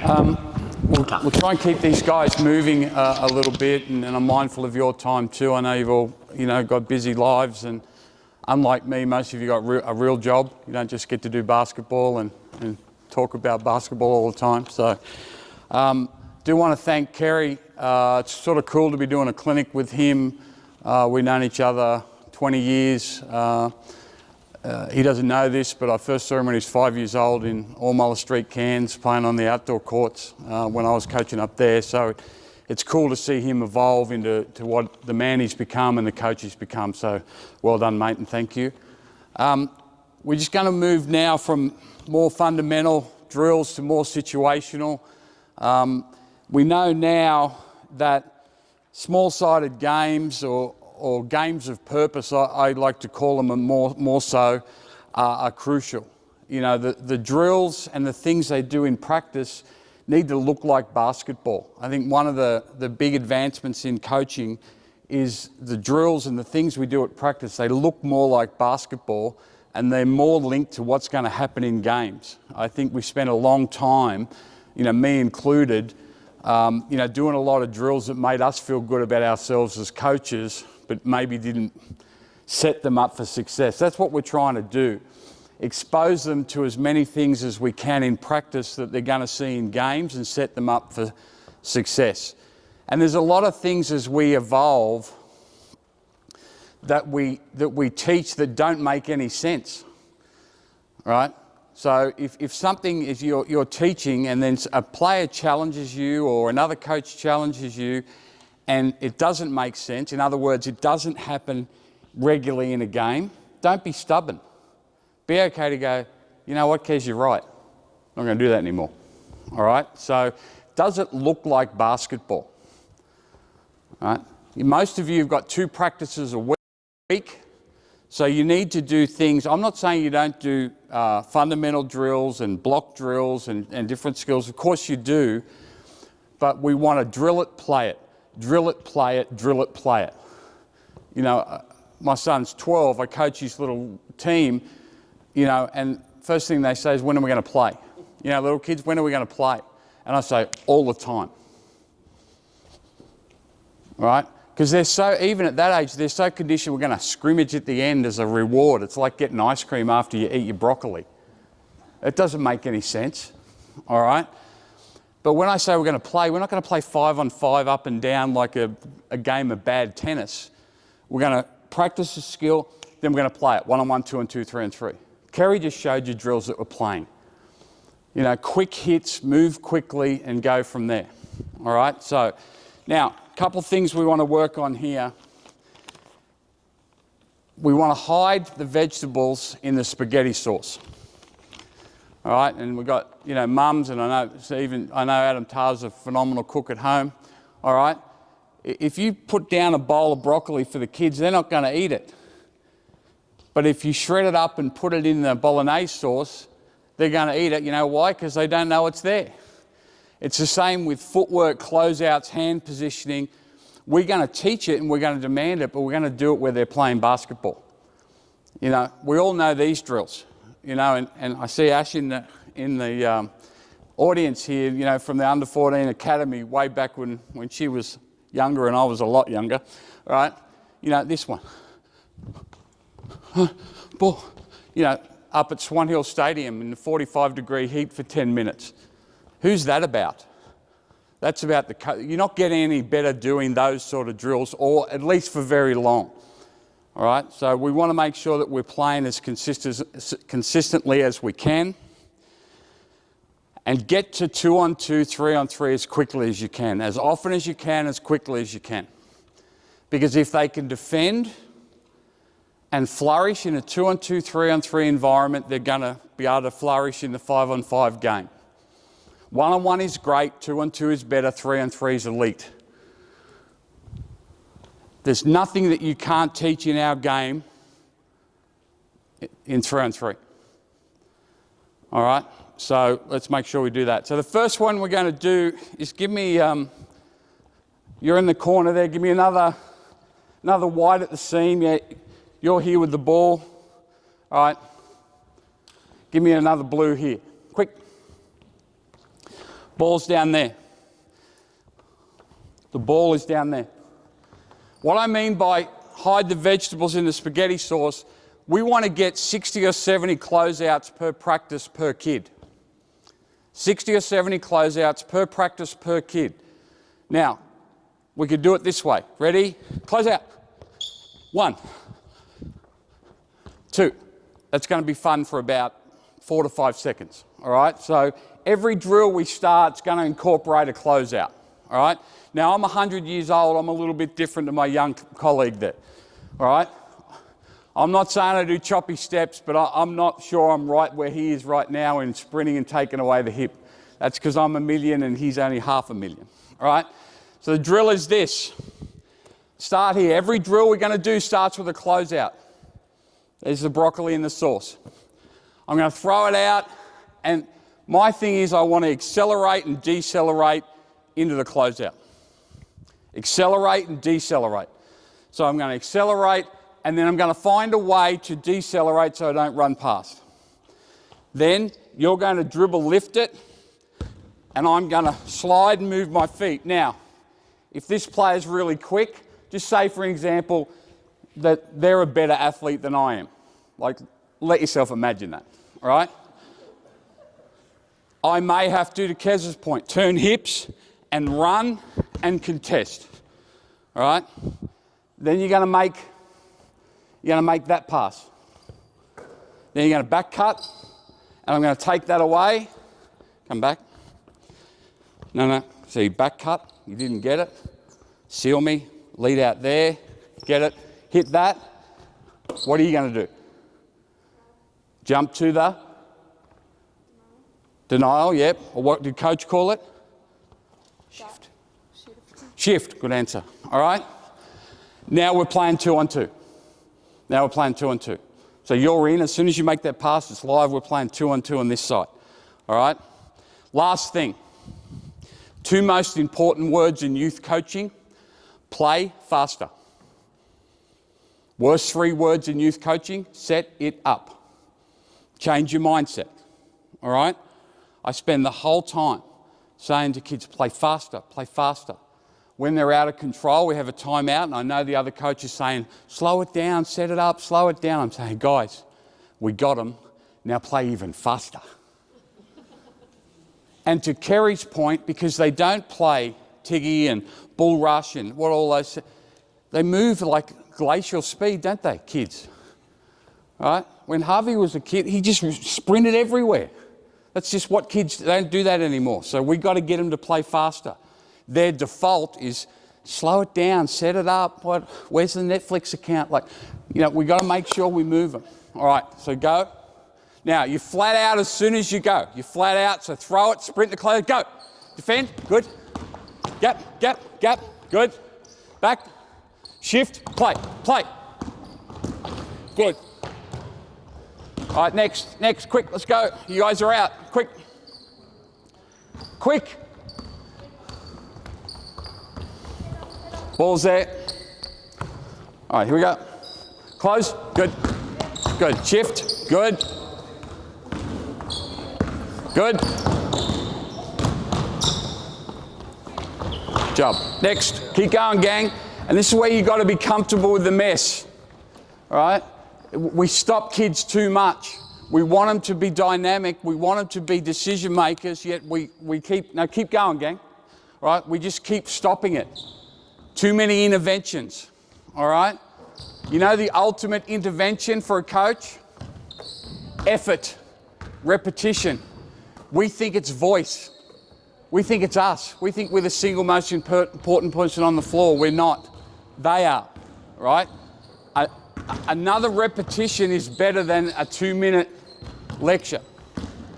We'll try and keep these guys moving a little bit, and I'm mindful of your time too. I know you've all, got busy lives, and unlike me, most of you got a real job. You don't just get to do basketball and talk about basketball all the time. So, do want to thank Kerry. It's sort of cool to be doing a clinic with him. We've known each other 20 years. He doesn't know this, but I first saw him when he was 5 years old in Allmuller Street, Cairns, playing on the outdoor courts when I was coaching up there. So it's cool to see him evolve into what the man he's become and the coach he's become. So well done, mate, and thank you. We're just going to move now from more fundamental drills to more situational. We know now that small-sided games or games of purpose, I like to call them more so, are crucial. The drills and the things they do in practice need to look like basketball. I think one of the big advancements in coaching is the drills and the things we do at practice, they look more like basketball and they're more linked to what's going to happen in games. I think we spent a long time, me included, doing a lot of drills that made us feel good about ourselves as coaches, but maybe didn't set them up for success. That's what we're trying to do. Expose them to as many things as we can in practice that they're going to see in games and set them up for success. And there's a lot of things as we evolve that we teach that don't make any sense, right? So if something is you're teaching and then a player challenges you or another coach challenges you and it doesn't make sense, in other words, it doesn't happen regularly in a game, don't be stubborn. Be okay to go, you know what, Kez, you're right. I'm not going to do that anymore. All right? So does it look like basketball? All right? Most of you have got 2 practices a week. So you need to do things. I'm not saying you don't do fundamental drills and block drills and different skills. Of course you do. But we want to drill it, play it. Drill it, play it, drill it, play it. My son's 12. I coach his little team, and first thing they say is, when are we going to play? Little kids, when are we going to play? And I say, all the time. Right? Because even at that age, they're so conditioned, we're going to scrimmage at the end as a reward. It's like getting ice cream after you eat your broccoli. It doesn't make any sense, all right? But when I say we're going to play, we're not going to play 5-on-5 up and down like a game of bad tennis. We're going to practice the skill, then we're going to play it 1-on-1, 2-on-2, 3-on-3. Kerry just showed you drills that we're playing. Quick hits, move quickly, and go from there, all right? So now, a couple things we want to work on here. We want to hide the vegetables in the spaghetti sauce. All right, and we've got, mums, and I know Adam Tarr's a phenomenal cook at home. All right, if you put down a bowl of broccoli for the kids, they're not going to eat it. But if you shred it up and put it in the bolognese sauce, they're going to eat it. You know why? Because they don't know it's there. It's the same with footwork, closeouts, hand positioning. We're going to teach it and we're going to demand it, but we're going to do it where they're playing basketball. We all know these drills. And I see Ash in the audience here, from the under 14 academy way back when she was younger and I was a lot younger, right? This one. Ball, up at Swan Hill Stadium in the 45-degree heat for 10 minutes. Who's that about? That's about you're not getting any better doing those sort of drills, or at least for very long. All right, so we want to make sure that we're playing as consistently as we can and get to 2-on-2, 3-on-3 as quickly as you can, as often as you can, as quickly as you can. Because if they can defend and flourish in a 2-on-2, 3-on-3 environment, they're going to be able to flourish in the 5-on-5 game. 1-on-1 is great, 2-on-2 is better, 3-on-3 is elite. There's nothing that you can't teach in our game in 3-on-3. All right, so let's make sure we do that. So the first one we're going to do is give me, you're in the corner there, give me another white at the seam. Yeah, you're here with the ball. All right, give me another blue here, quick. Ball's down there. The ball is down there. What I mean by hide the vegetables in the spaghetti sauce, we want to get 60 or 70 closeouts per practice per kid. 60 or 70 closeouts per practice per kid. Now, we could do it this way. Ready? Close out. 1, 2. That's going to be fun for about 4 to 5 seconds. All right? So every drill we start is going to incorporate a closeout. All right? Now, I'm 100 years old. I'm a little bit different to my young colleague there. All right? I'm not saying I do choppy steps, but I'm not sure I'm right where he is right now in sprinting and taking away the hip. That's because I'm 1 million and he's only 500,000. All right? So the drill is this. Start here. Every drill we're going to do starts with a closeout. There's the broccoli and the sauce. I'm going to throw it out, and my thing is I want to accelerate and decelerate into the closeout. Accelerate and decelerate. So I'm going to accelerate, and then I'm going to find a way to decelerate so I don't run past. Then you're going to dribble lift it, and I'm going to slide and move my feet. Now, if this player's really quick, just say, for example, that they're a better athlete than I am. Like, let yourself imagine that, all right? I may have to Kez's point, turn hips and run and contest, all right? Then you're going to make that pass. Then you're going to back cut, and I'm going to take that away. Come back. No. So you back cut, you didn't get it. Seal me, lead out there, get it, hit that. What are you going to do? Jump to the denial, yep. Or what did coach call it? Shift. Shift, good answer. All right? Now we're playing 2-on-2. So you're in, as soon as you make that pass, it's live, we're playing 2-on-2 on this side. All right? Last thing. 2 most important words in youth coaching: play faster. Worst 3 words in youth coaching: set it up. Change your mindset. All right? I spend the whole time saying to kids, play faster, play faster. When they're out of control, we have a timeout, and I know the other coach is saying, slow it down, set it up, slow it down. I'm saying, guys, we got them. Now play even faster. And to Kerry's point, because they don't play Tiggy and Bull Rush and what all those, they move like glacial speed, don't they, kids? Right? When Harvey was a kid, he just sprinted everywhere. That's just what kids, they don't do that anymore. So we've got to get them to play faster. Their default is slow it down, set it up. Where's the Netflix account? We've got to make sure we move them. All right, so go. Now, you flat out as soon as you go. You flat out, so throw it, sprint the close, go. Defend, good. Gap, good. Back, shift, play. Good. All right, next, quick, let's go. You guys are out, quick. Ball's there. All right, here we go. Close, good. Shift, good. Job. Next, keep going, gang. And this is where you've got to be comfortable with the mess. All right? We stop kids too much. We want them to be dynamic. We want them to be decision makers, yet we keep going, gang. All right? We just keep stopping it. Too many interventions. All right? You know the ultimate intervention for a coach? Effort. Repetition. We think it's voice. We think it's us. We think we're the single most important person on the floor. We're not. They are. Right? Another repetition is better than a 2-minute lecture.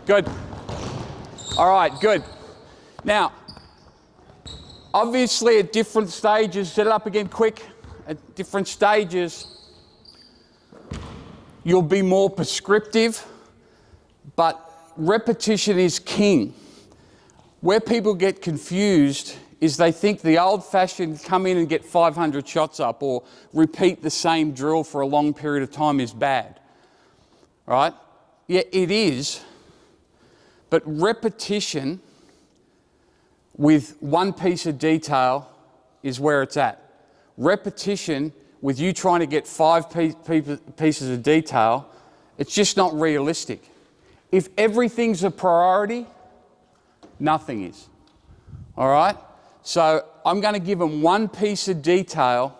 Good. All right, good. Now, obviously at different stages, set it up again quick, at different stages, you'll be more prescriptive, but repetition is king. Where people get confused is they think the old-fashioned come in and get 500 shots up or repeat the same drill for a long period of time is bad, right? Yeah, it is, but repetition with one piece of detail is where it's at. Repetition with you trying to get 5 pieces of detail, it's just not realistic. If everything's a priority, nothing is. All right? So I'm going to give them one piece of detail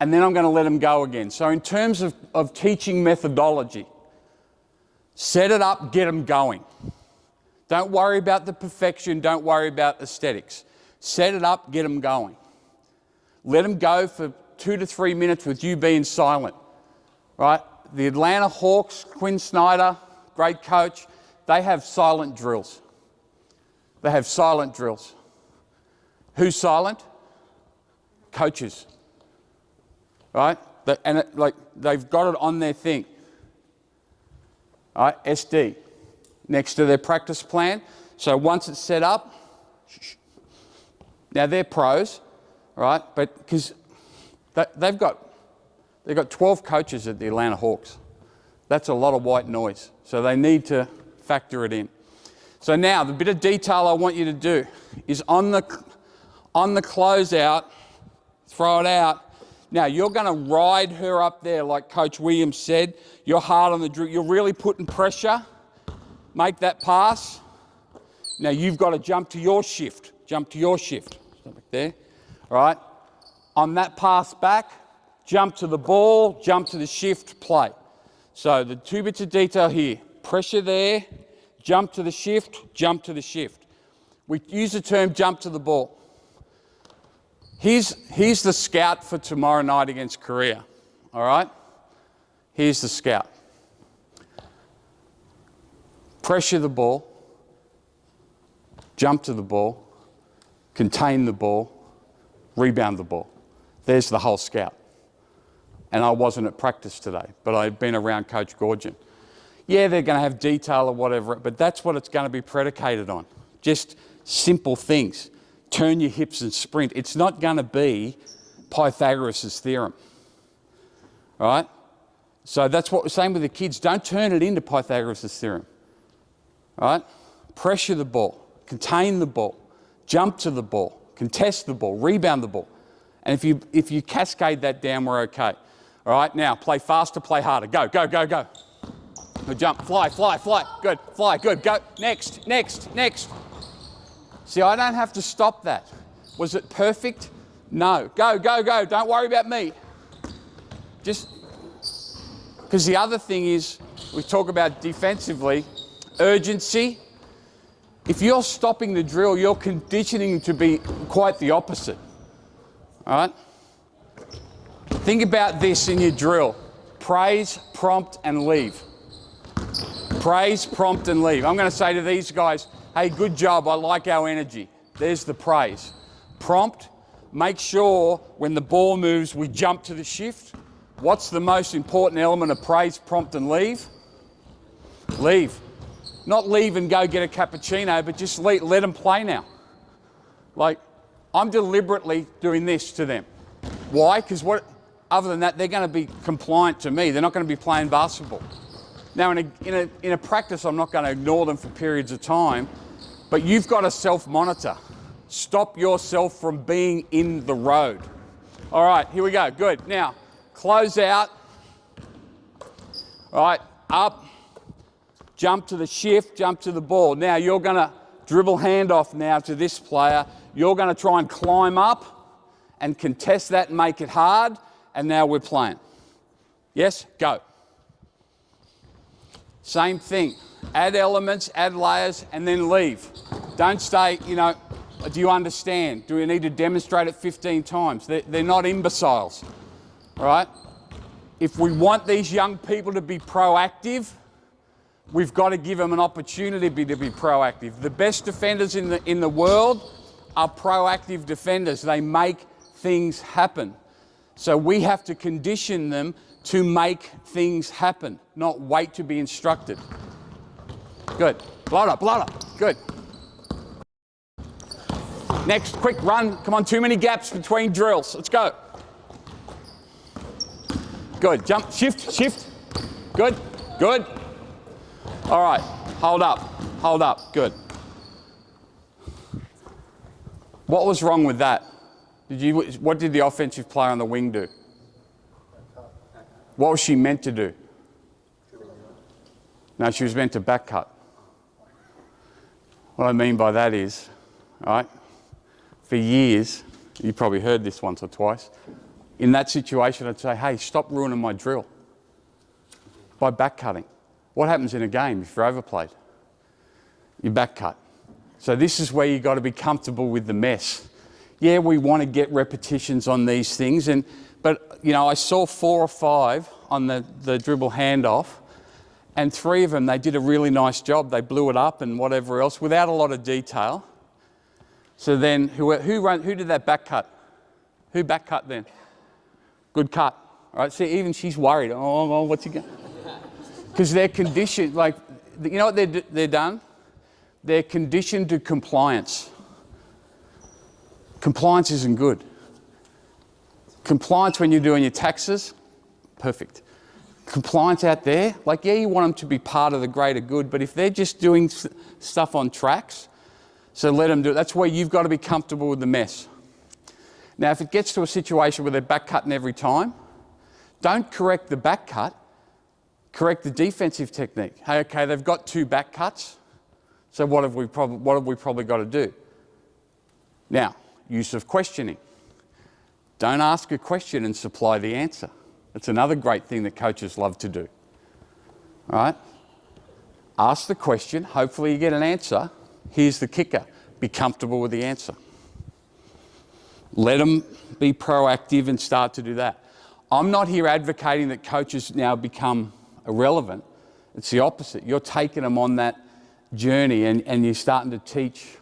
and then I'm going to let them go again. So in terms of teaching methodology, set it up, get them going. Don't worry about the perfection, don't worry about aesthetics. Set it up, get them going. Let them go for 2 to 3 minutes with you being silent, right? The Atlanta Hawks, Quinn Snyder, great coach, they have silent drills. They have silent drills. Who's silent? Coaches, right? They've got it on their thing, all right? SD, next to their practice plan. So once it's set up, now they're pros, right? But because they've got 12 coaches at the Atlanta Hawks. That's a lot of white noise. So they need to factor it in. So now the bit of detail I want you to do is on the closeout, throw it out. Now you're going to ride her up there like Coach Williams said. You're hard on the drill. You're really putting pressure. Make that pass. Now you've got to jump to your shift. Jump to your shift. Back there. All right. On that pass back, jump to the ball, jump to the shift, play. So the 2 bits of detail here. Pressure there, jump to the shift, jump to the shift. We use the term jump to the ball. Here's the scout for tomorrow night against Korea. All right? Here's the scout. Pressure the ball, jump to the ball, contain the ball, rebound the ball. There's the whole scout. And I wasn't at practice today, but I've been around Coach Gorgian. Yeah, they're going to have detail or whatever, but that's what it's going to be predicated on. Just simple things. Turn your hips and sprint. It's not going to be Pythagoras' theorem. All right? So that's what we're saying with the kids. Don't turn it into Pythagoras' theorem. All right? Pressure the ball. Contain the ball. Jump to the ball. Contest the ball. Rebound the ball. And if you cascade that down, we're okay. All right? Now, play faster, play harder. Go, go, go, go. Good jump. Fly, fly, fly. Good. Fly. Good. Go. Next, next, next. See, I don't have to stop that. Was it perfect? No. Go, go, go. Don't worry about me. Just because the other thing is, we talk about defensively, urgency. If you're stopping the drill, you're conditioning to be quite the opposite. All right? Think about this in your drill. Praise, prompt, and leave. Praise, prompt, and leave. I'm going to say to these guys, hey, good job, I like our energy. There's the praise. Prompt, make sure when the ball moves, we jump to the shift. What's the most important element of praise, prompt, and leave? Leave. Not leave and go get a cappuccino, but just let them play now. Like, I'm deliberately doing this to them. Why? Because other than that, they're going to be compliant to me. They're not going to be playing basketball. Now, in a practice, I'm not going to ignore them for periods of time, but you've got to self-monitor. Stop yourself from being in the road. All right, here we go. Good. Now, close out. All right, up. Jump to the shift, jump to the ball. Now, you're going to dribble handoff now to this player. You're going to try and climb up and contest that and make it hard, and now we're playing. Yes? Go. Same thing. Add elements, add layers, and then leave. Don't stay, do you understand? Do we need to demonstrate it 15 times? They're not imbeciles, all right? If we want these young people to be proactive, we've got to give them an opportunity to be proactive. The best defenders in the world are proactive defenders. They make things happen. So we have to condition them to make things happen, not wait to be instructed. Good. Blow it up, blow it up. Good. Next, quick run. Come on, too many gaps between drills. Let's go. Good. Jump, shift, shift. Good, good. All right, hold up, hold up. Good. What was wrong with that? What did the offensive player on the wing do? What was she meant to do? No, she was meant to back cut. What I mean by that is, right, for years, you probably heard this once or twice, in that situation I'd say, hey, stop ruining my drill by back cutting. What happens in a game if you're overplayed? You back cut. So this is where you've got to be comfortable with the mess. Yeah, we want to get repetitions on these things, but you know, I saw 4 or 5 on the dribble handoff, and 3 of them, they did a really nice job. They blew it up and whatever else without a lot of detail. So then, who did that back cut? Who back cut then? Good cut. All right, see, even she's worried. Oh, what's he going? Because they're conditioned, like, you know what they're done? They're conditioned to compliance. Compliance isn't good. Compliance when you're doing your taxes, perfect. Compliance out there, like, yeah, you want them to be part of the greater good, but if they're just doing stuff on tracks, so let them do it. That's where you've got to be comfortable with the mess. Now, if it gets to a situation where they're back cutting every time, don't correct the back cut, correct the defensive technique. Hey, okay, they've got 2 back cuts, so what have we probably got to do? Now, use of questioning. Don't ask a question and supply the answer. That's another great thing that coaches love to do. All right? Ask the question, hopefully you get an answer. Here's the kicker. Be comfortable with the answer. Let them be proactive and start to do that. I'm not here advocating that coaches now become irrelevant. It's the opposite. You're taking them on that journey and you're starting to teach.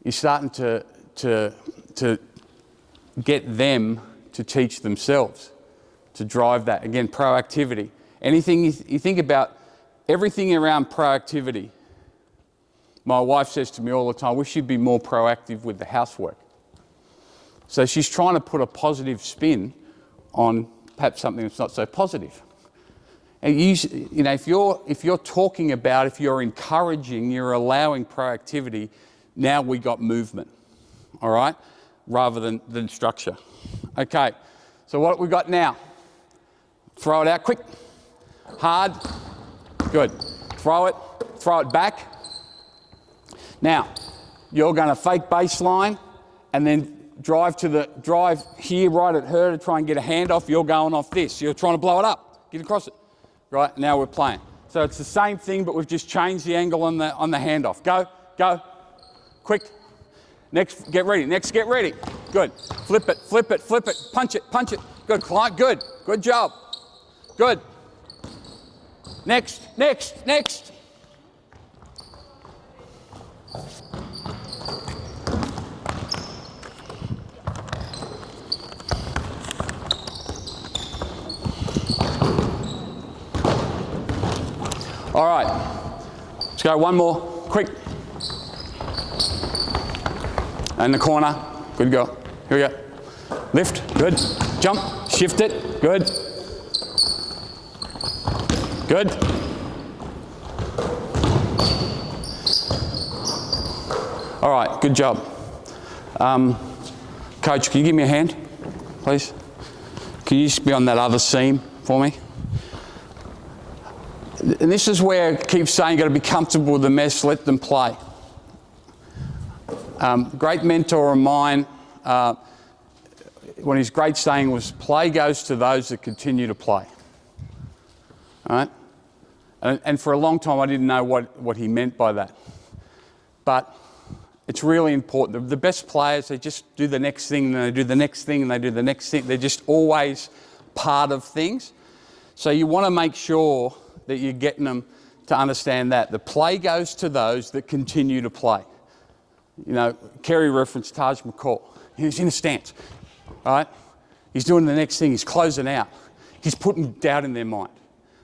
You're starting to get them to teach themselves, to drive that. Again, proactivity. Anything you think about, everything around proactivity. My wife says to me all the time, we should be more proactive with the housework. So she's trying to put a positive spin on perhaps something that's not so positive. And you know, if you're talking about, if you're encouraging, you're allowing proactivity, now we got movement, all right, rather than structure. Okay, so what we got now? Throw it out quick, hard, good. Throw it back. Now, you're going to fake baseline and then drive here right at her to try and get a handoff. You're going off this. You're trying to blow it up, get across it. Right, now we're playing. So it's the same thing, but we've just changed the angle on the handoff. Go, quick. Next, get ready. Next, get ready. Good. Flip it. Punch it. Good, Clint. Good job. Good. Next. All right, let's go one more, quick. In the corner, good go. Here we go. Lift, good. Jump, shift it, good. Good. All right, good job. Coach, can you give me a hand, please? Can you just be on that other seam for me? And this is where I keep saying you've got to be comfortable with the mess, let them play. Great mentor of mine, one of his great saying was, play goes to those that continue to play. All right? And for a long time I didn't know what he meant by that. But it's really important. The best players, they just do the next thing, and they do the next thing, and they do the next thing. They're just always part of things. So you want to make sure that you're getting them to understand that. The play goes to those that continue to play. You know, Kerry referenced Taj McCall. He's in a stance, all right? He's doing the next thing. He's closing out. He's putting doubt in their mind.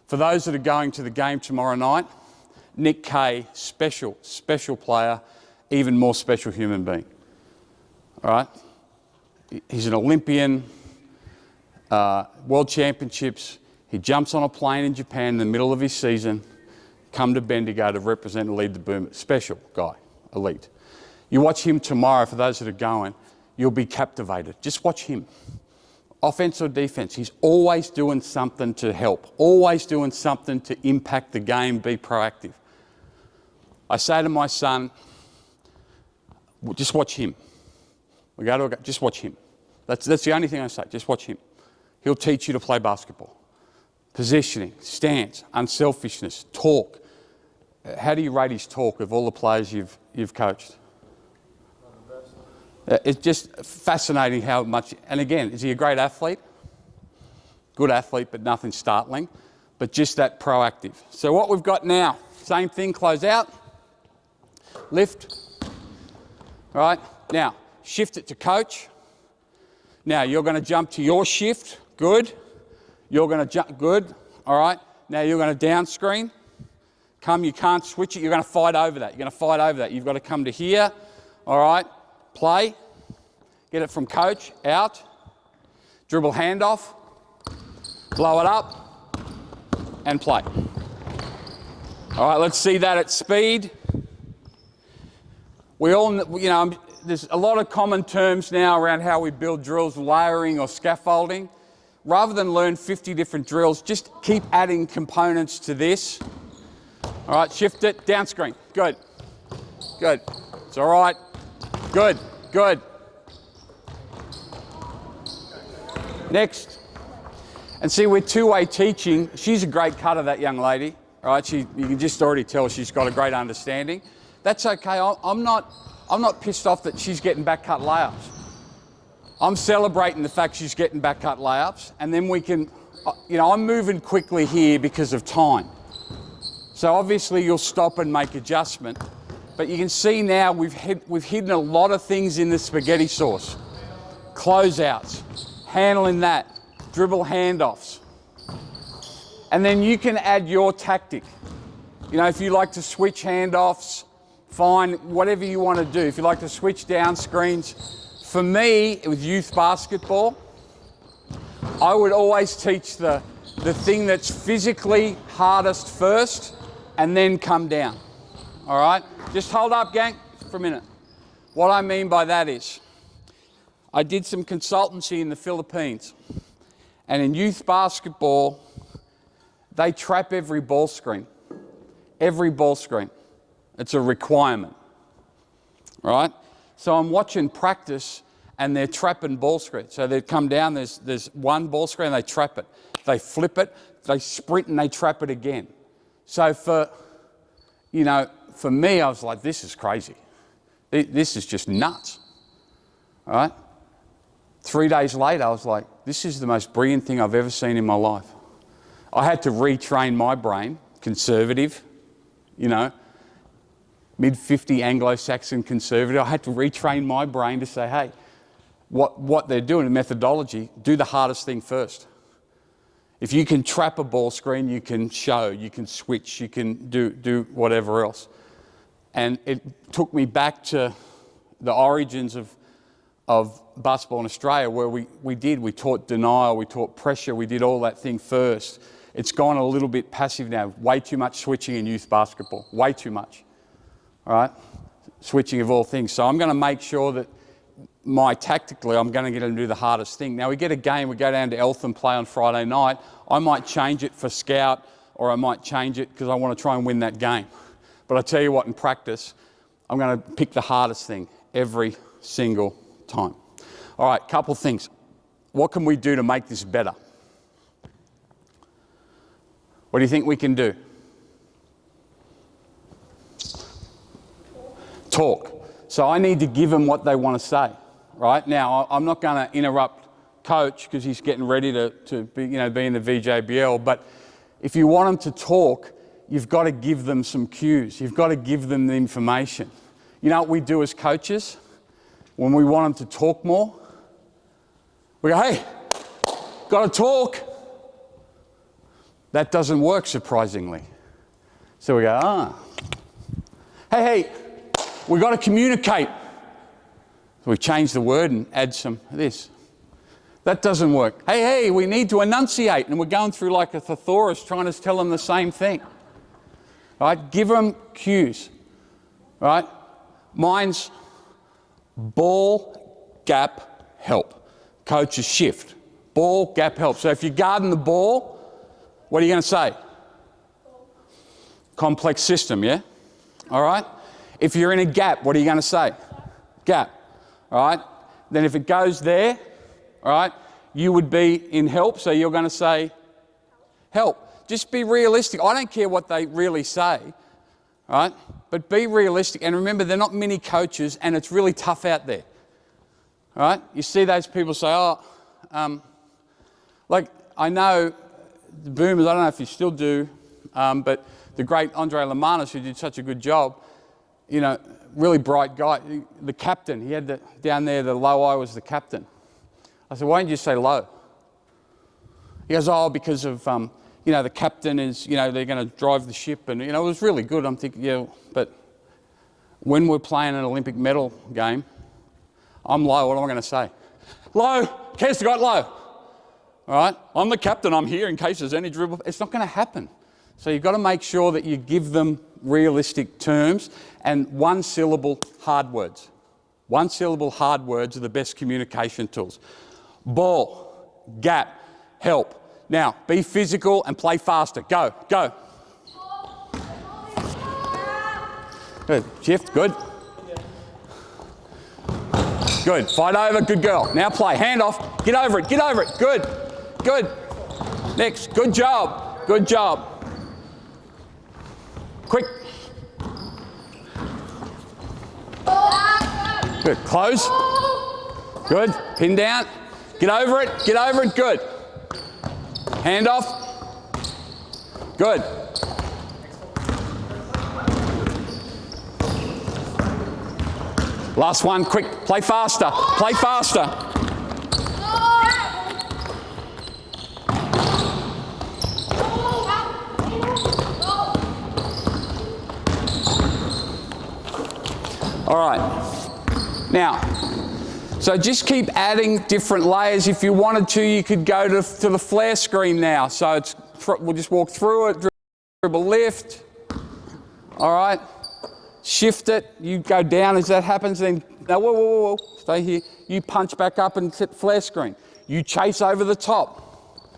For those that are going to the game tomorrow night, Nick Kay, special player, even more special human being, all right? He's an Olympian, World Championships. He jumps on a plane in Japan in the middle of his season, come to Bendigo to represent and lead the Boomers. Special guy, elite. You watch him tomorrow, for those that are going, you'll be captivated. Just watch him. Offense or defense, he's always doing something to help, always doing something to impact the game, be proactive. I say to my son, just watch him. We go to a game, just watch him. That's the only thing I say, just watch him. He'll teach you to play basketball. Positioning, stance, unselfishness, talk. How do you rate his talk of all the players you've coached? It's just fascinating how much, and again, is he a great athlete? Good athlete, but nothing startling, but just that proactive. So what we've got now, same thing, close out, lift, all right? Now, shift it to coach. Now, you're going to jump to your shift, good. You're going to jump, good, all right? Now you're going to down screen. Come, you can't switch it, you're going to fight over that. You're going to fight over that. You've got to come to here, all right? Play, get it from coach, out, dribble handoff, blow it up, and play. All right, let's see that at speed. We all, there's a lot of common terms now around how we build drills, layering or scaffolding. Rather than learn 50 different drills, just keep adding components to this. All right, shift it, down screen, good, good, it's all right. Good, good. Next. And see, we're two-way teaching. She's a great cutter, that young lady. All right, you can just already tell she's got a great understanding. That's okay. I'm not pissed off that she's getting back cut layups. I'm celebrating the fact she's getting back cut layups, and then we can, I'm moving quickly here because of time. So obviously you'll stop and make adjustment. But you can see now we've hidden a lot of things in the spaghetti sauce. Closeouts, handling that, dribble handoffs. And then you can add your tactic. If you like to switch handoffs, fine, whatever you want to do. If you like to switch down screens. For me, with youth basketball, I would always teach the thing that's physically hardest first and then come down. All right? Just hold up, gang, for a minute. What I mean by that is, I did some consultancy in the Philippines, and in youth basketball, they trap every ball screen. Every ball screen. It's a requirement. All right? So I'm watching practice, and they're trapping ball screens. So they come down, there's one ball screen, they trap it. They flip it, they sprint, and they trap it again. So for me, I was like, this is crazy. This is just nuts. All right? 3 days later, I was like, this is the most brilliant thing I've ever seen in my life. I had to retrain my brain, conservative, mid-50 Anglo-Saxon conservative. I had to retrain my brain to say, hey, what they're doing in methodology, do the hardest thing first. If you can trap a ball screen, you can show, you can switch, you can do whatever else. And it took me back to the origins of basketball in Australia, where we taught denial, we taught pressure, we did all that thing first. It's gone a little bit passive now. Way too much switching in youth basketball, way too much. All right? Switching of all things. So I'm going to make sure that tactically, I'm going to get them to do the hardest thing. Now we get a game, we go down to Eltham, play on Friday night. I might change it for scout, or I might change it because I want to try and win that game. But I tell you what, in practice, I'm going to pick the hardest thing every single time. All right, couple things. What can we do to make this better? What do you think we can do? Talk. So I need to give them what they want to say. Right now, I'm not going to interrupt coach because he's getting ready to be in the VJBL. But if you want them to talk, you've got to give them some cues. You've got to give them the information. You know what we do as coaches? When we want them to talk more, we go, hey, got to talk. That doesn't work, surprisingly. So we go, hey, we got to communicate. So we change the word and add some of this. That doesn't work. Hey, we need to enunciate. And we're going through like a thesaurus trying to tell them the same thing. All right, give them cues. All right, mine's Ball, gap, help. Coaches shift. Ball, gap, help. So if you're guarding the ball, what are you going to say? Complex system, yeah? All right? If you're in a gap, what are you going to say? Gap. All right? Then if it goes there, all right, you would be in help, so you're going to say help. Just be realistic. I don't care what they really say, all right? But be realistic. And remember, they're not many coaches, and it's really tough out there. All right? You see those people say, like I know the Boomers, I don't know if you still do, but the great Andre Lamanis, who did such a good job, you know, really bright guy, the captain, he had down there, the low I was the captain. I said, why don't you say low? He goes, oh, because of, you know, the captain is, you know, they're going to drive the ship. And, you know, it was really good. I'm thinking, yeah, but when we're playing an Olympic medal game, I'm low. What am I going to say? Low. Kes got low. All right? I'm the captain. I'm here in case there's any dribble. It's not going to happen. So you've got to make sure that you give them realistic terms and one-syllable hard words. One-syllable hard words are the best communication tools. Ball, gap, help. Now, be physical and play faster. Go, go. Good. Shift, good. Good. Fight over, good girl. Now play. Hand off. Get over it, get over it. Good, good. Next. Good job, good job. Quick. Good. Close. Good. Pin down. Get over it, good. Hand off. Good. Last one, quick. Play faster, play faster. All right. Now, so just keep adding different layers. If you wanted to, you could go to the flare screen now. So we'll just walk through it, dribble lift. All right. Shift it. You go down as that happens. Then, no, whoa, whoa, whoa, whoa. Stay here. You punch back up and hit flare screen. You chase over the top.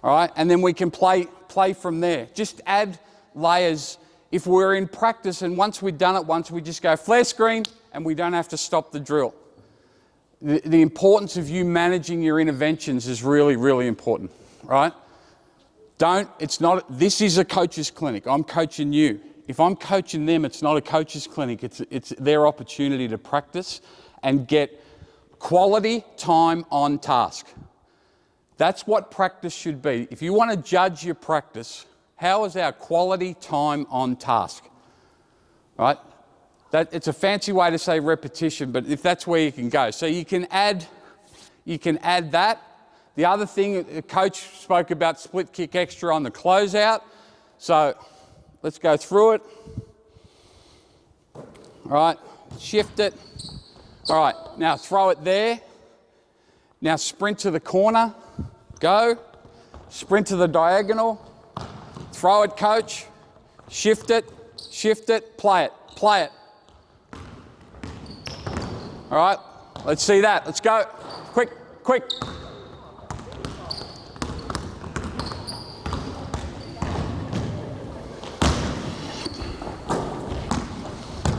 All right. And then we can play from there. Just add layers. If we're in practice and once we've done it once, we just go flare screen and we don't have to stop the drill. The importance of you managing your interventions is really, really important, right? This is a coach's clinic. I'm coaching you. If I'm coaching them, it's not a coach's clinic. It's their opportunity to practice and get quality time on task. That's what practice should be. If you want to judge your practice, how is our quality time on task, right? It's a fancy way to say repetition, but if that's where you can go. So you can add that. The other thing, the coach spoke about split kick extra on the closeout. So let's go through it. All right, shift it. All right, now throw it there. Now sprint to the corner, go. Sprint to the diagonal. Throw it, coach. Shift it, play it. All right, let's see that. Let's go. Quick.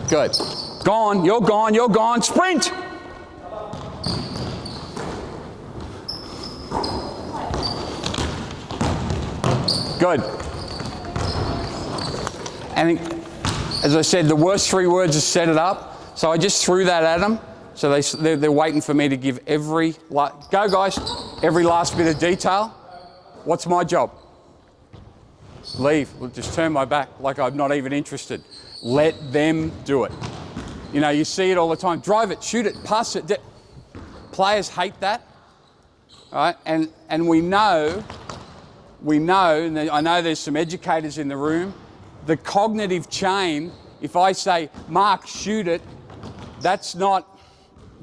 Good. Gone, you're gone. Sprint. Good. And as I said, the worst 3 words is set it up. So I just threw that at them. So they're waiting for me to give every last bit of detail. What's my job? Leave. Just turn my back like I'm not even interested. Let them do it. You know, you see it all the time. Drive it, shoot it, pass it. Players hate that. All right? And we know, and I know there's some educators in the room, the cognitive chain, if I say, Mark, shoot it, that's not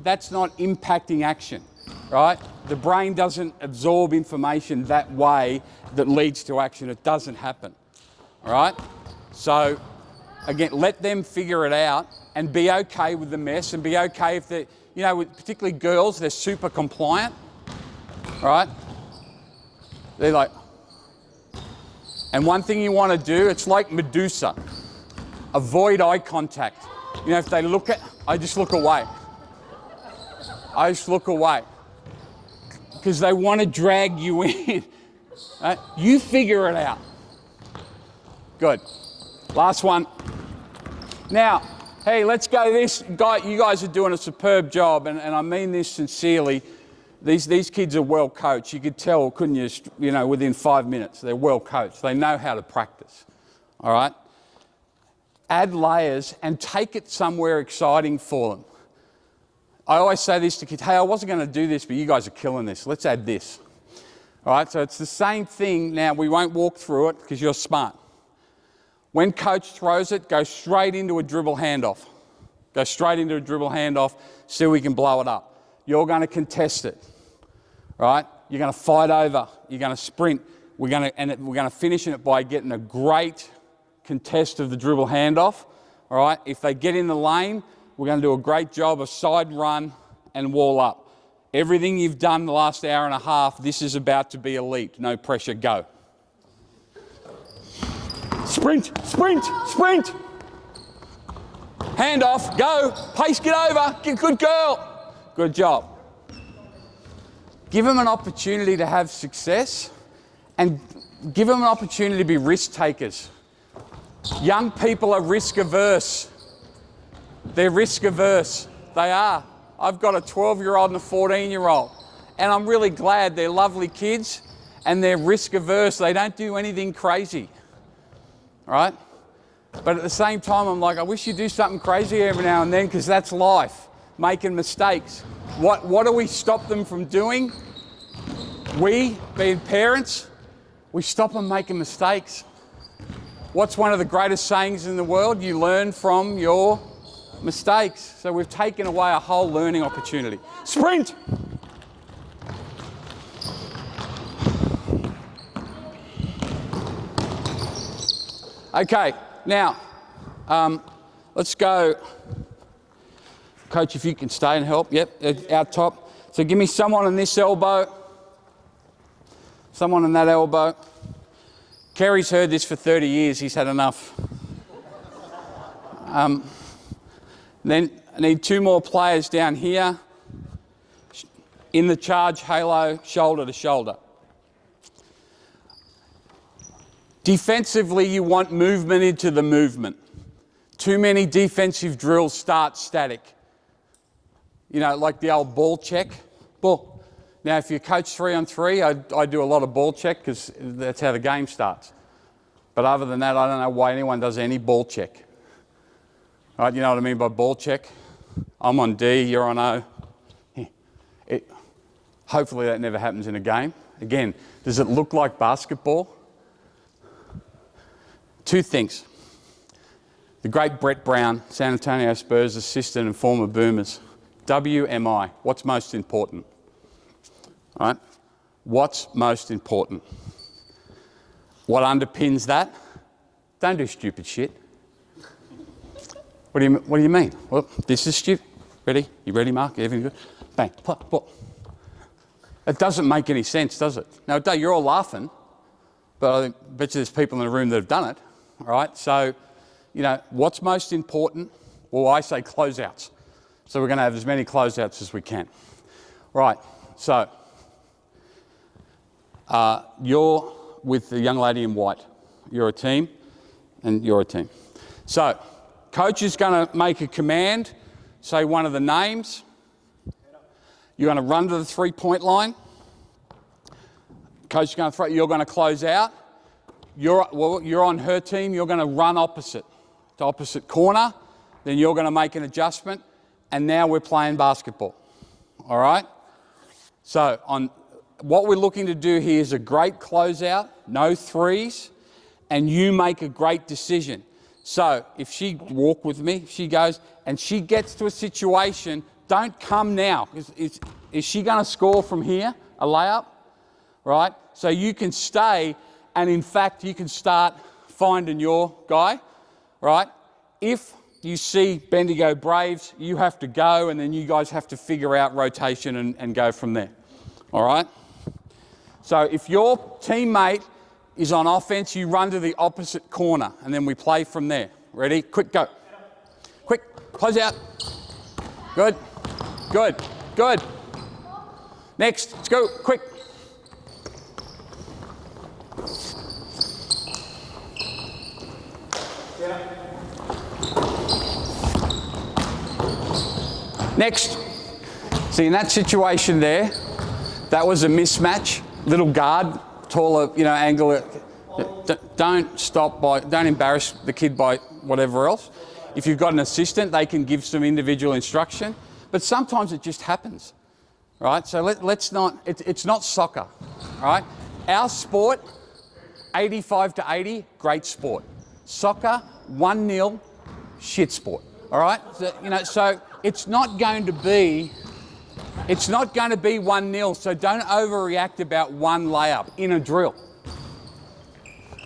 impacting action, right? The brain doesn't absorb information that way that leads to action. It doesn't happen, all right? So, again, let them figure it out. and be okay with the mess and be okay if they're, you know, particularly girls, they're super compliant, right? They're like, and one thing you want to do, it's like Medusa, avoid eye contact. You know, if they look at, I just look away. I just look away. Because they want to drag you in. Right? You figure it out. Good. Last one. Now, hey, let's go this. You guys are doing a superb job, and I mean this sincerely. These kids are well coached. You could tell, couldn't you, you know, within 5 minutes. They're well coached. They know how to practice. All right? Add layers and take it somewhere exciting for them. I always say this to kids, hey, I wasn't going to do this, but you guys are killing this. Let's add this. All right, so it's the same thing. Now, we won't walk through it because you're smart. When coach throws it, go straight into a dribble handoff. Go straight into a dribble handoff, see if we can blow it up. You're going to contest it, right? You're going to fight over. You're going to sprint. We're going to finish it by getting a great contest of the dribble handoff, all right? If they get in the lane, we're going to do a great job of side run and wall up. Everything you've done the last hour and a half, this is about to be elite. No pressure, go. Sprint, sprint, sprint. Hand off, go. Pace, get over. Good girl. Good job. Give them an opportunity to have success and give them an opportunity to be risk takers. Young people are risk averse. They're risk averse. They are. I've got a 12-year-old and a 14-year-old. And I'm really glad they're lovely kids and they're risk averse. They don't do anything crazy. All right? But at the same time, I'm like, I wish you'd do something crazy every now and then because that's life, making mistakes. What do we stop them from doing? We, being parents, we stop them making mistakes. What's one of the greatest sayings in the world? You learn from your mistakes. So we've taken away a whole learning opportunity. Sprint! Okay, now, let's go. Coach, if you can stay and help. Yep, out top. So give me someone on this elbow. Someone on that elbow. Kerry's heard this for 30 years. He's had enough. Then I need 2 more players down here. In the charge halo, shoulder to shoulder. Defensively, you want movement into the movement. Too many defensive drills start static. You know, like the old ball check. Ball. Now, if you coach 3-on-3, I do a lot of ball check because that's how the game starts. But other than that, I don't know why anyone does any ball check. All right, you know what I mean by ball check? I'm on D, you're on O. Hopefully that never happens in a game. Again, does it look like basketball? 2 things. The great Brett Brown, San Antonio Spurs assistant and former Boomers. WMI, what's most important? All right? What's most important? What underpins that? Don't do stupid shit. What do you mean? Well, this is stupid. Ready? You ready, Mark? Everything good? Bang. Pop, pop. It doesn't make any sense, does it? Now, you're all laughing, but I bet you there's people in the room that have done it. All right? So, you know, what's most important? Well, I say closeouts. So we're going to have as many closeouts as we can. Right. So, you're with the young lady in white. You're a team, and you're a team. So, coach is going to make a command, say one of the names. You're going to run to the 3-point line. Coach is going to throw, you're going to close out. You're on her team, you're going to run opposite, to opposite corner. Then you're going to make an adjustment, and now we're playing basketball. All right? So, what we're looking to do here is a great closeout, no threes, and you make a great decision. So if she walk with me, she goes and she gets to a situation, don't come now. Is she going to score from here, a layup? Right? So you can stay and in fact you can start finding your guy. Right? If you see Bendigo Braves, you have to go, and then you guys have to figure out rotation and go from there. All right? So if your teammate is on offense, you run to the opposite corner, and then we play from there. Ready? Quick, go. Quick, close out. Good, good, good. Next, let's go, quick. Next. See, in that situation there, that was a mismatch. Little guard, taller, angle. Don't embarrass the kid by whatever else. If you've got an assistant, they can give some individual instruction, but sometimes it just happens, right? So let's not, it's not soccer, right? Our sport, 85 to 80, great sport. Soccer, 1-0, shit sport, all right? So, so it's not going to be 1-0, so don't overreact about one layup in a drill.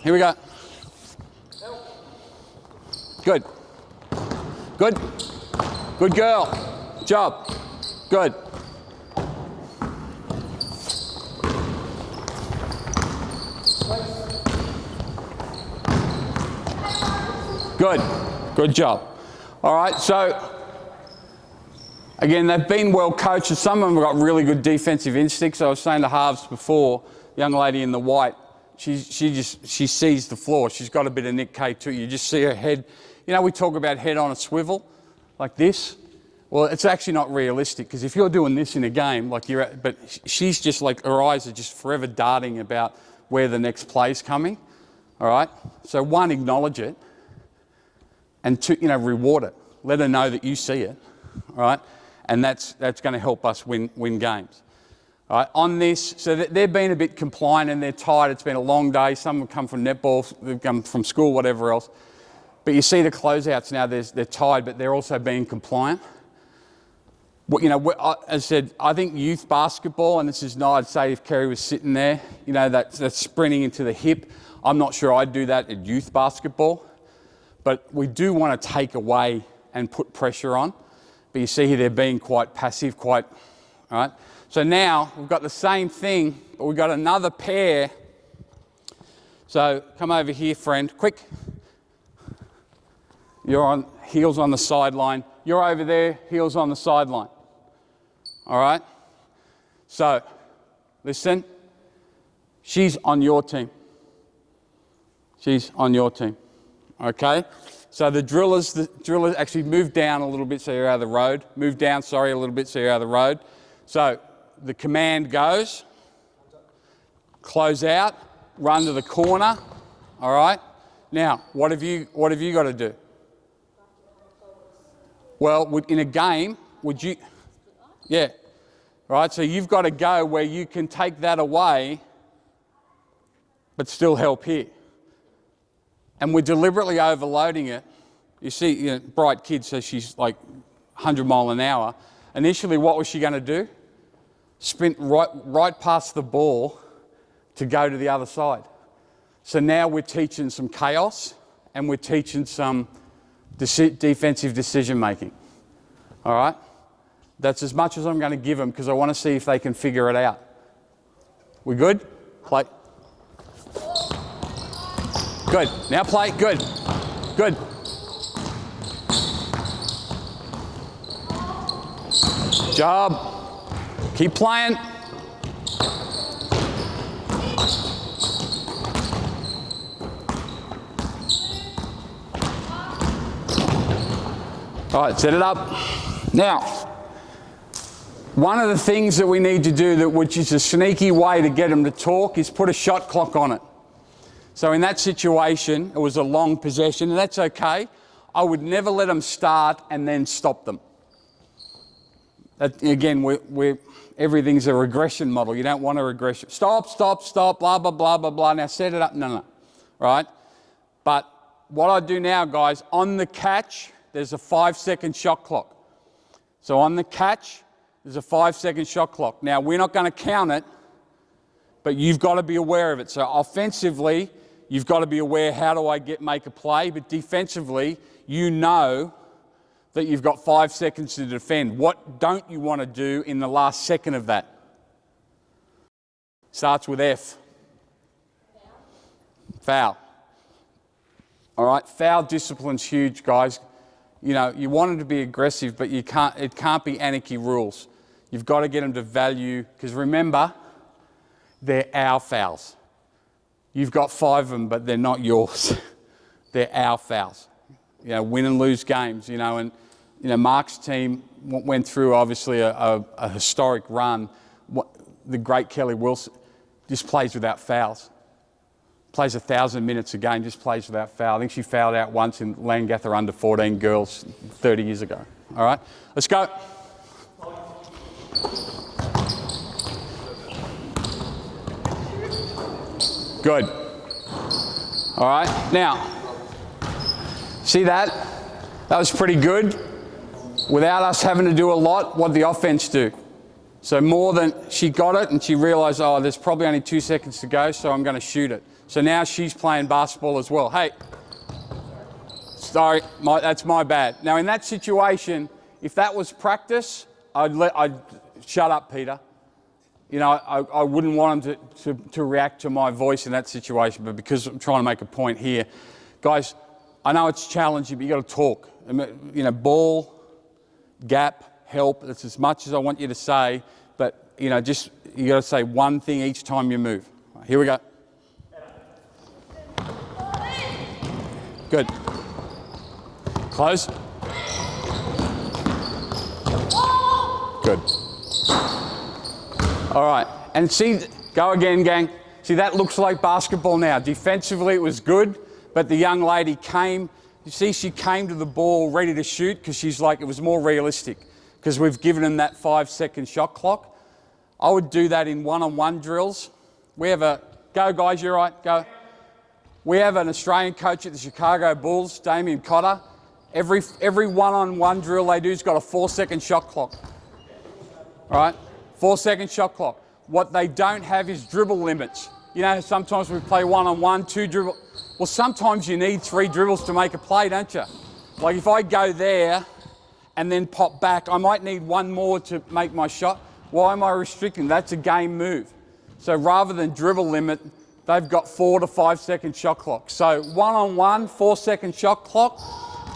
Here we go. Good. Good. Good girl. Job. Good. Good. Good job. All right, so again, they've been well coached. Some of them have got really good defensive instincts. I was saying to halves before, young lady in the white, she sees the floor. She's got a bit of Nick K too. You just see her head. We talk about head on a swivel, like this. Well, it's actually not realistic, because if you're doing this in a game, but she's just like, her eyes are just forever darting about where the next play's coming. All right. So one, acknowledge it, and two, reward it. Let her know that you see it. All right. And that's going to help us win games. All right, on this, so they've been a bit compliant and they're tired. It's been a long day. Some have come from netball, they've come from school, whatever else. But you see the closeouts now, they're tired, but they're also being compliant. As I said, I think youth basketball, and this is not, I'd say if Kerry was sitting there, that's sprinting into the hip. I'm not sure I'd do that at youth basketball. But we do want to take away and put pressure on. But you see here they're being quite passive, all right? So now we've got the same thing, but we've got another pair. So come over here, friend, quick. You're on heels on the sideline. You're over there, heels on the sideline. All right? So listen, she's on your team. She's on your team, okay? So the drillers actually move down a little bit so you're out of the road. Move down, a little bit so you're out of the road. So the command goes, close out, run to the corner, all right? Now, what have you got to do? Well, in a game, yeah, right? So you've got to go where you can take that away, but still help here. And we're deliberately overloading it. You see, bright kid, so she's like 100 mile an hour. Initially, what was she going to do? Sprint right past the ball to go to the other side. So now we're teaching some chaos and we're teaching some defensive decision making. All right? That's as much as I'm going to give them, because I want to see if they can figure it out. We good? Play. Good. Now play. Good. Good. Job. Keep playing. All right, set it up. Now, one of the things that we need to do, which is a sneaky way to get them to talk, is put a shot clock on it. So in that situation, it was a long possession, and that's okay. I would never let them start and then stop them. Again, everything's a regression model. You don't want a regression. Stop, blah, blah, blah, blah, blah. Now set it up. No. Right? But what I do now, guys, on the catch, there's a 5-second shot clock. So on the catch, there's a 5-second shot clock. Now, we're not going to count it, but you've got to be aware of it. So offensively, you've got to be aware, how do I make a play? But defensively, that you've got 5 seconds to defend. What don't you want to do in the last second of that? Starts with F. Foul. All right, foul discipline's huge, guys. You know, you want them to be aggressive, but it can't be anarchy rules. You've got to get them to value, because remember, they're our fouls. You've got 5 of them, but they're not yours. They're our fouls. You know, win and lose games, you know, and, you know, Mark's team went through, obviously, a historic run. The great Kelly Wilson just plays without fouls. Plays 1,000 minutes a game, just plays without foul. I think she fouled out once in Langatha under 14 girls 30 years ago. All right, let's go. Good. All right, now, see that? That was pretty good. Without us having to do a lot, what did the offense do? So more than, she got it and she realised, oh, there's probably only 2 seconds to go, so I'm going to shoot it. So now she's playing basketball as well. Hey, sorry, that's my bad. Now in that situation, if that was practice, I'd shut up, Peter. You know, I wouldn't want him to react to my voice in that situation, but because I'm trying to make a point here. Guys, I know it's challenging, but you got to talk. You know, ball, gap, help, that's as much as I want you to say, but, you know, just, you got to say one thing each time you move. Here we go. Good. Close. Good. All right. And see, go again, gang. See, that looks like basketball now. Defensively, it was good, but the young lady came. You see, she came to the ball ready to shoot because she's like, it was more realistic because we've given them that 5-second shot clock. I would do that in one-on-one drills. We have a, go guys, you're right, go. We have an Australian coach at the Chicago Bulls, Damien Cotter. Every one-on-one drill they do has got a 4-second shot clock. All right, 4-second shot clock. What they don't have is dribble limits. You know, sometimes we play one-on-one, 2 dribble. Well, sometimes you need 3 dribbles to make a play, don't you? Like if I go there and then pop back, I might need 1 more to make my shot. Why am I restricting? That's a game move. So rather than dribble limit, they've got 4 to 5 second shot clock. So 1-on-1, 4-second shot clock,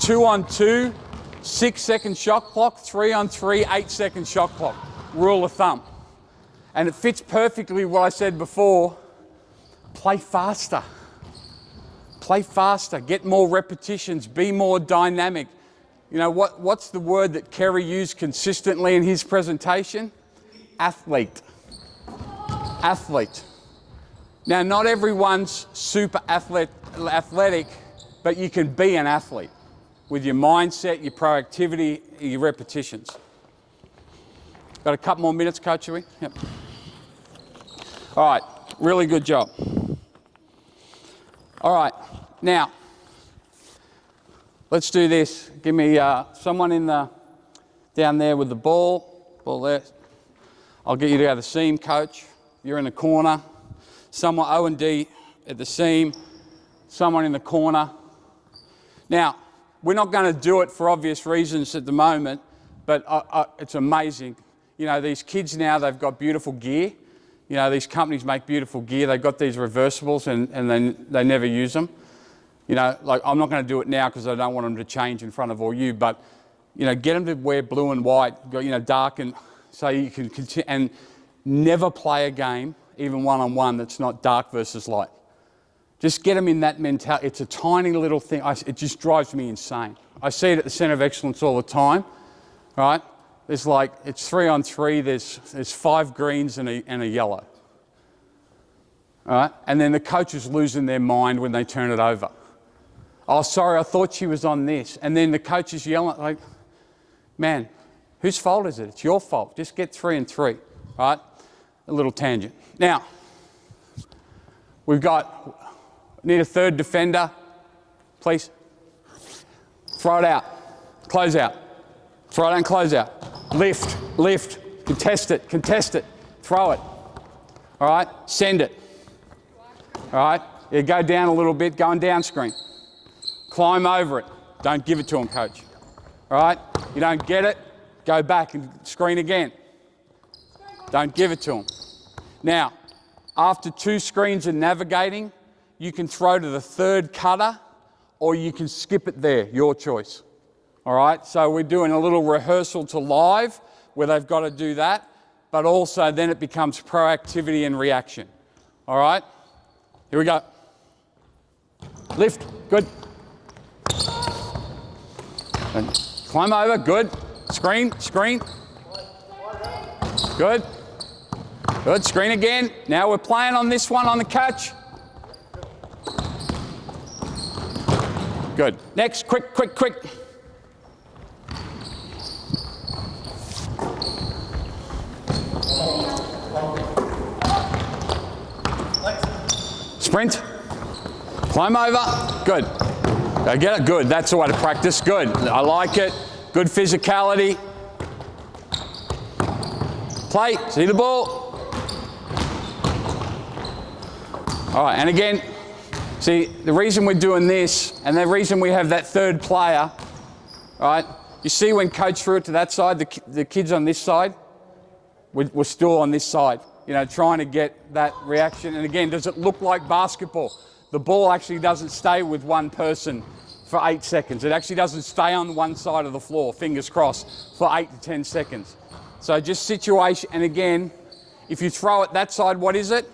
2-on-2, 6-second shot clock, 3-on-3, 8-second shot clock. Rule of thumb. And it fits perfectly what I said before. Play faster. Play faster, get more repetitions, be more dynamic. You know, what's the word that Kerry used consistently in his presentation? Athlete. Athlete. Now, not everyone's super athletic, but you can be an athlete with your mindset, your proactivity, your repetitions. Got a couple more minutes, Coach, are we? Yep. All right, really good job. All right, now, let's do this. Give me someone down there with the ball there. I'll get you to the seam, Coach. You're in the corner. Someone, O&D at the seam, someone in the corner. Now, we're not going to do it for obvious reasons at the moment, but it's amazing. You know, these kids now, they've got beautiful gear. You know, these companies make beautiful gear. They've got these reversibles and they never use them. You know, like I'm not going to do it now because I don't want them to change in front of all you, but, you know, get them to wear blue and white, you know, dark, and so you can continue, and never play a game, even one-on-one, that's not dark versus light. Just get them in that mentality. It's a tiny little thing. It just drives me insane. I see it at the Centre of Excellence all the time, right? There's like, it's 3-on-3, there's 5 greens and a yellow. All right? And then the coach is losing their mind when they turn it over. Oh, sorry, I thought she was on this. And then the coach is yelling, like, man, whose fault is it? It's your fault. Just get 3-and-3, right? A little tangent. Now, need a third defender, please. Throw it out, close out. Throw it out and close out. Lift, contest it, throw it. All right, send it. All right, yeah, go down a little bit, going down screen. Climb over it. Don't give it to him, coach. All right, You don't get it, go back and screen again. Don't give it to them. Now, after 2 screens of navigating, you can throw to the 3rd cutter or you can skip it there, your choice. All right, so we're doing a little rehearsal to live where they've got to do that, but also then it becomes proactivity and reaction. All right, here we go. Lift, good. And climb over, good. Screen, screen. Good. Good, screen again. Now we're playing on this one on the catch. Good. Next, quick, quick, quick. Sprint. Climb over. Good. Go get it. Good. That's the way to practice. Good. I like it. Good physicality. Play. See the ball. All right, and again, see, the reason we're doing this and the reason we have that 3rd player, right, you see when coach threw it to that side, the kids on this side, we're still on this side, you know, trying to get that reaction. And again, does it look like basketball? The ball actually doesn't stay with one person for 8 seconds. It actually doesn't stay on one side of the floor, fingers crossed, for 8 to 10 seconds. So just situation, and again, if you throw it that side, what is it?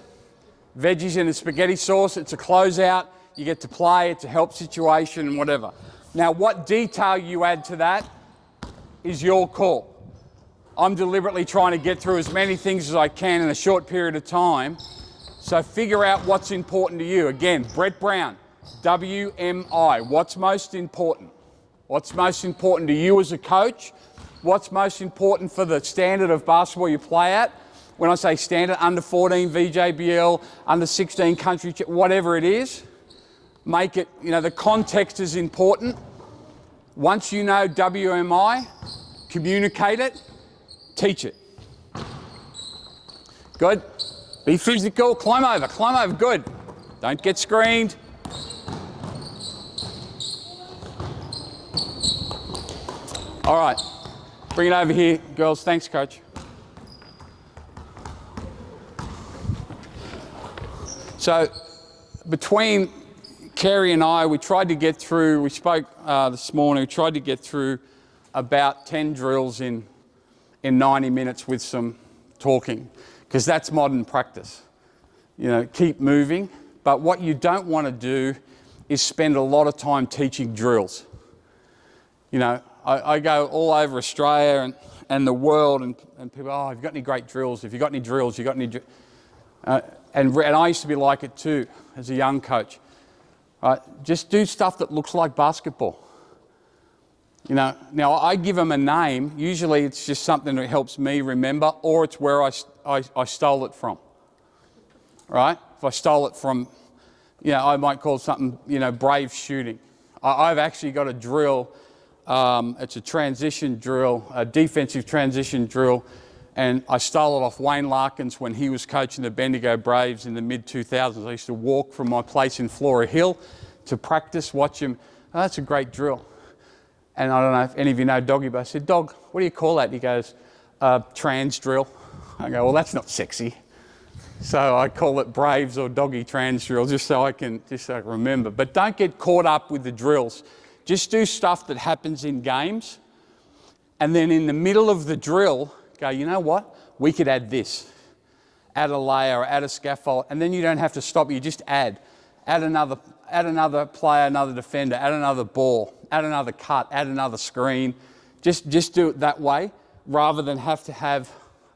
Veggies in a spaghetti sauce, it's a closeout, you get to play, it's a help situation and whatever. Now what detail you add to that is your call. I'm deliberately trying to get through as many things as I can in a short period of time, so figure out what's important to you. Again, Brett Brown, WMI, what's most important? What's most important to you as a coach? What's most important for the standard of basketball you play at? When I say standard, under 14 VJBL, under 16 country, whatever it is, make it, you know, the context is important. Once you know WMI, communicate it, teach it. Good. Be physical, climb over, good. Don't get screened. All right, bring it over here, girls. Thanks, coach. So between Kerry and I, we tried to get through, we spoke this morning, we tried to get through about 10 drills in 90 minutes with some talking, because that's modern practice. You know, keep moving, but what you don't want to do is spend a lot of time teaching drills. You know, I go all over Australia and the world, and people, oh, have you got any great drills? Have you got any drills? You got any and I used to be like it too as a young coach. Just do stuff that looks like basketball. You know, now I give them a name. Usually it's just something that helps me remember, or it's where I stole it from. Right? If I stole it from, you know, I might call something, you know, brave shooting. I've actually got a drill. It's a transition drill, a defensive transition drill. And I stole it off Wayne Larkins when he was coaching the Bendigo Braves in the mid-2000s. I used to walk from my place in Flora Hill to practice, watch him. Oh, that's a great drill. And I don't know if any of you know Doggy, but I said, Dog, what do you call that? He goes, trans drill. I go, well, that's not sexy. So I call it Braves or Doggy trans drill, just so I can remember. But don't get caught up with the drills. Just do stuff that happens in games. And then in the middle of the drill, go, you know what? We could add this. Add a layer, add a scaffold, and then you don't have to stop. You just add. Add another player, another defender, add another ball, add another cut, add another screen. Just do it that way, rather than have to have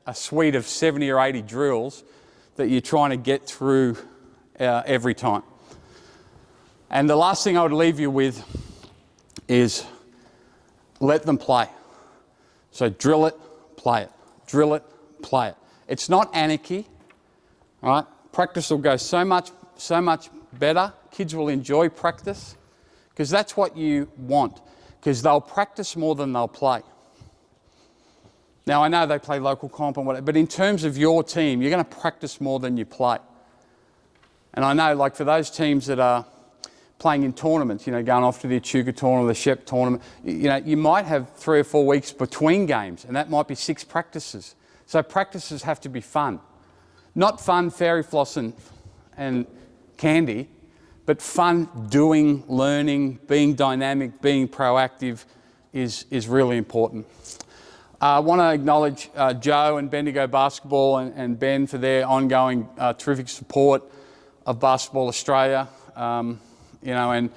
a suite of 70 or 80 drills that you're trying to get through every time. And the last thing I would leave you with is let them play. So drill it, play it. Drill it, play it. It's not anarchy, right? Practice will go so much better. Kids will enjoy practice, because that's what you want, because they'll practice more than they'll play. Now, I know they play local comp and whatever, but in terms of your team, you're going to practice more than you play. And I know, like, for those teams that are playing in tournaments, you know, going off to the Echuca tournament, the Shep tournament. You know, you might have 3 or 4 weeks between games, and that might be 6 practices. So practices have to be fun. Not fun fairy floss and candy, but fun doing, learning, being dynamic, being proactive is really important. I want to acknowledge Joe and Bendigo Basketball and Ben for their ongoing terrific support of Basketball Australia. You know, and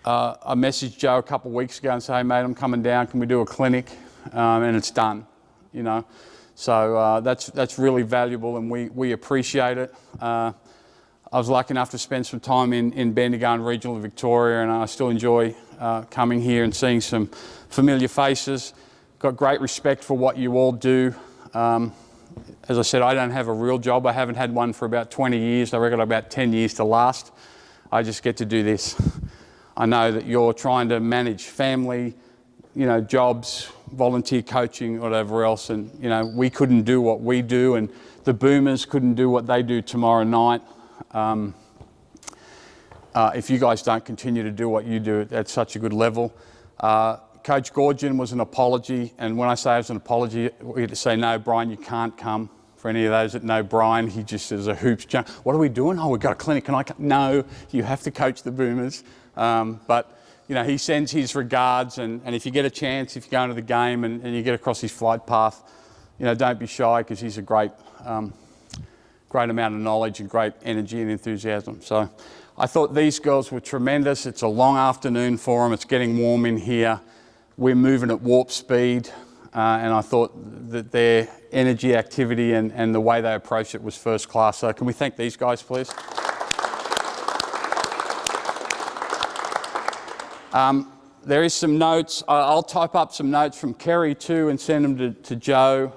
I messaged Joe a couple of weeks ago and said, hey mate, I'm coming down, can we do a clinic? And it's done, you know. So that's really valuable, and we appreciate it. I was lucky enough to spend some time in Bendigo and regional Victoria, and I still enjoy coming here and seeing some familiar faces. Got great respect for what you all do. As I said, I don't have a real job. I haven't had one for about 20 years. I reckon about 10 years to last. I just get to do this. I know that you're trying to manage family, you know, jobs, volunteer coaching, whatever else, and you know, we couldn't do what we do, and the Boomers couldn't do what they do tomorrow night if you guys don't continue to do what you do at such a good level. Coach Gorgian was an apology, and when I say it was an apology, we had to say, no, Brian, you can't come. For any of those that know Brian, he just is a hoops jump. What are we doing? Oh, we've got a clinic. Can I come? No, you have to coach the Boomers. But you know, he sends his regards, and if you get a chance, if you go into the game and you get across his flight path, you know, don't be shy, because he's a great amount of knowledge and great energy and enthusiasm. So I thought these girls were tremendous. It's a long afternoon for them. It's getting warm in here. We're moving at warp speed. And I thought that their energy, activity, and the way they approached it was first class. So can we thank these guys, please? There is some notes. I'll type up some notes from Kerry too and send them to Joe.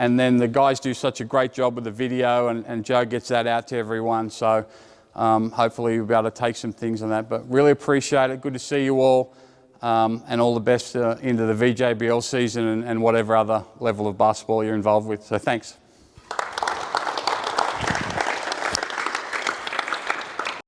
And then the guys do such a great job with the video, and Joe gets that out to everyone. So hopefully you'll be able to take some things on that. But really appreciate it. Good to see you all. And all the best into the VJBL season and whatever other level of basketball you're involved with. So thanks.